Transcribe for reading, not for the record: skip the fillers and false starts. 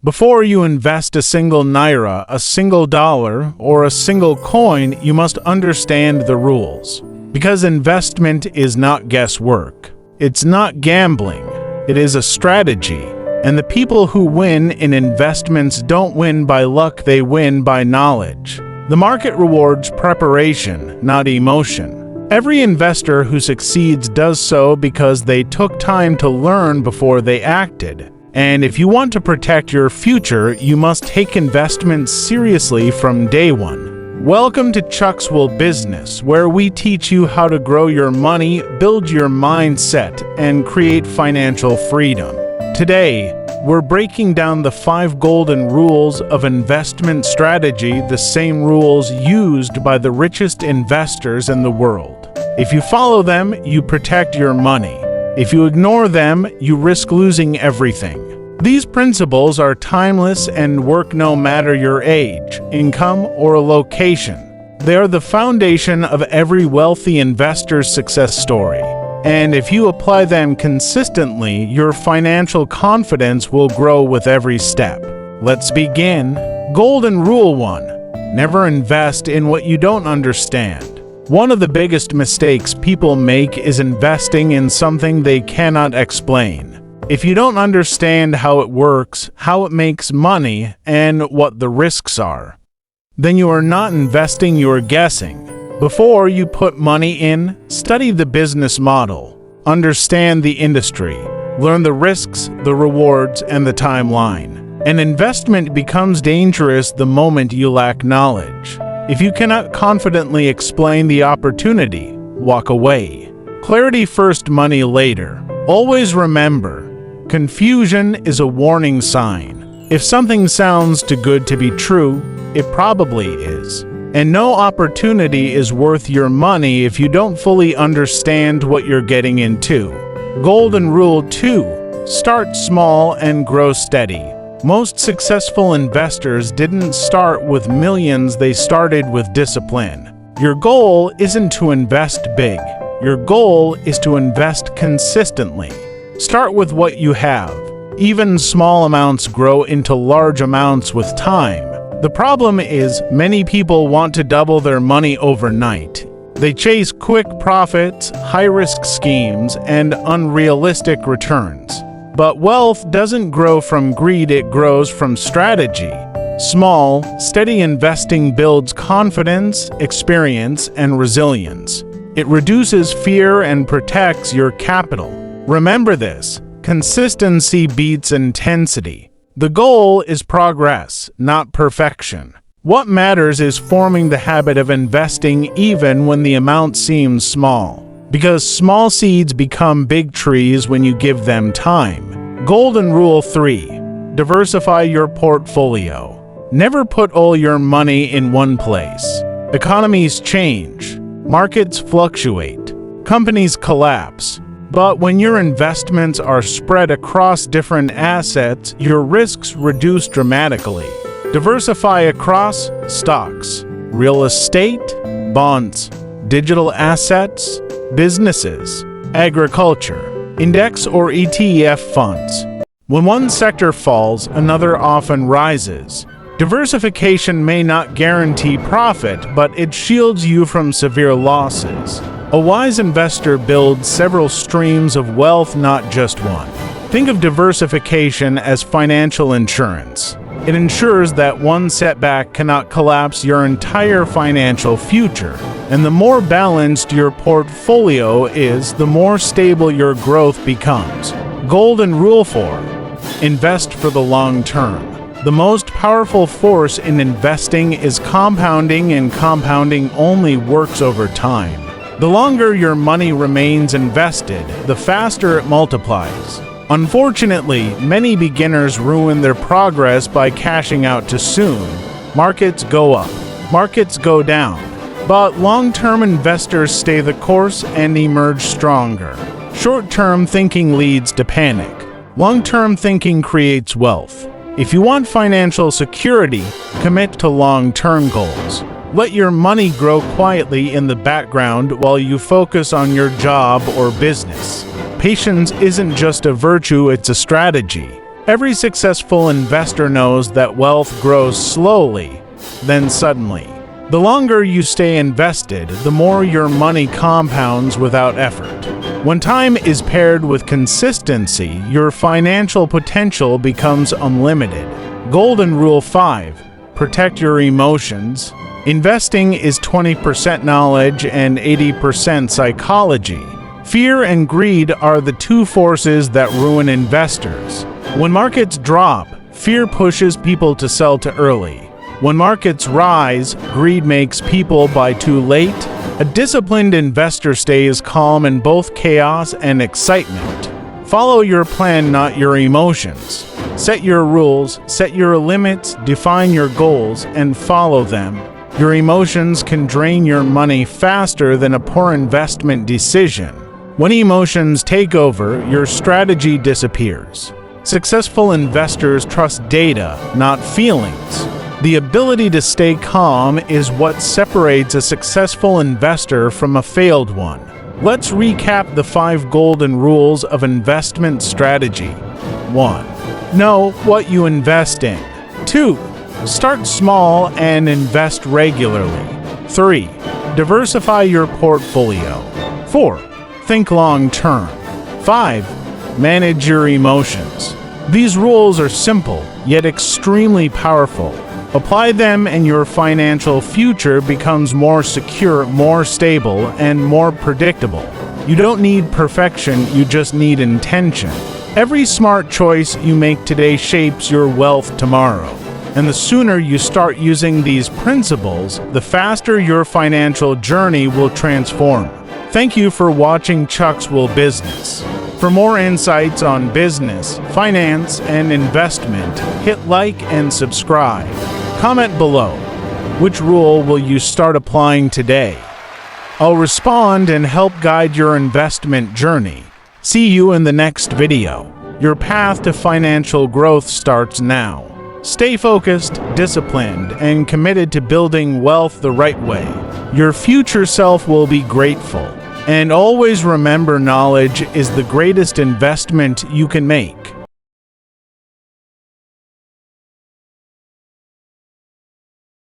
Before you invest a single naira, a single dollar, or a single coin, you must understand the rules. Because investment is not guesswork. It's not gambling. It is a strategy. And the people who win in investments don't win by luck, they win by knowledge. The market rewards preparation, not emotion. Every investor who succeeds does so because they took time to learn before they acted. And if you want to protect your future, you must take investments seriously from day one. Welcome to Chukswill Business, where we teach you how to grow your money, build your mindset, and create financial freedom. Today, we're breaking down the 5 golden rules of investment strategy, the same rules used by the richest investors in the world. If you follow them, you protect your money. If you ignore them, you risk losing everything. These principles are timeless and work no matter your age, income, or location. They are the foundation of every wealthy investor's success story. And if you apply them consistently, your financial confidence will grow with every step. Let's begin. Golden Rule 1. Never invest in what you don't understand. One of the biggest mistakes people make is investing in something they cannot explain. If you don't understand how it works, how it makes money, and what the risks are, then you are not investing, you are guessing. Before you put money in, study the business model, understand the industry, learn the risks, the rewards, and the timeline. An investment becomes dangerous the moment you lack knowledge. If you cannot confidently explain the opportunity, walk away. Clarity first, money later. Always remember, confusion is a warning sign. If something sounds too good to be true, it probably is. And no opportunity is worth your money if you don't fully understand what you're getting into. Golden Rule 2. Start small and grow steady. Most successful investors didn't start with millions, they started with discipline. Your goal isn't to invest big. Your goal is to invest consistently. Start with what you have. Even small amounts grow into large amounts with time. The problem is, many people want to double their money overnight. They chase quick profits, high-risk schemes, and unrealistic returns. But wealth doesn't grow from greed, it grows from strategy. Small, steady investing builds confidence, experience, and resilience. It reduces fear and protects your capital. Remember this: consistency beats intensity. The goal is progress, not perfection. What matters is forming the habit of investing even when the amount seems small. Because small seeds become big trees when you give them time. Golden Rule 3. Diversify your portfolio. Never put all your money in one place. Economies change. Markets fluctuate. Companies collapse. But when your investments are spread across different assets, your risks reduce dramatically. Diversify across stocks, real estate, bonds, digital assets, businesses, agriculture, index or ETF funds. When one sector falls, another often rises. Diversification may not guarantee profit, but it shields you from severe losses. A wise investor builds several streams of wealth, not just one. Think of diversification as financial insurance. It ensures that one setback cannot collapse your entire financial future. And the more balanced your portfolio is, the more stable your growth becomes. Golden Rule 4. Invest for the long term. The most powerful force in investing is compounding, and compounding only works over time. The longer your money remains invested, the faster it multiplies. Unfortunately, many beginners ruin their progress by cashing out too soon. Markets go up, markets go down, but long-term investors stay the course and emerge stronger. Short-term thinking leads to panic. Long-term thinking creates wealth. If you want financial security, commit to long-term goals. Let your money grow quietly in the background while you focus on your job or business. Patience isn't just a virtue, it's a strategy. Every successful investor knows that wealth grows slowly, then suddenly. The longer you stay invested, the more your money compounds without effort. When time is paired with consistency, your financial potential becomes unlimited. Golden Rule 5: protect your emotions. Investing is 20% knowledge and 80% psychology. Fear and greed are the two forces that ruin investors. When markets drop, fear pushes people to sell too early. When markets rise, greed makes people buy too late. A disciplined investor stays calm in both chaos and excitement. Follow your plan, not your emotions. Set your rules, set your limits, define your goals, and follow them. Your emotions can drain your money faster than a poor investment decision. When emotions take over, your strategy disappears. Successful investors trust data, not feelings. The ability to stay calm is what separates a successful investor from a failed one. Let's recap the 5 golden rules of investment strategy. 1. Know what you invest in. 2. Start small and invest regularly. 3. Diversify your portfolio. 4. Think long term. 5. Manage your emotions. These rules are simple, yet extremely powerful. Apply them and your financial future becomes more secure, more stable, and more predictable. You don't need perfection, you just need intention. Every smart choice you make today shapes your wealth tomorrow. And the sooner you start using these principles, the faster your financial journey will transform. Thank you for watching Chukswill Business. For more insights on business, finance, and investment, hit like and subscribe. Comment below. Which rule will you start applying today? I'll respond and help guide your investment journey. See you in the next video. Your path to financial growth starts now. Stay focused, disciplined, and committed to building wealth the right way. Your future self will be grateful. And always remember, knowledge is the greatest investment you can make.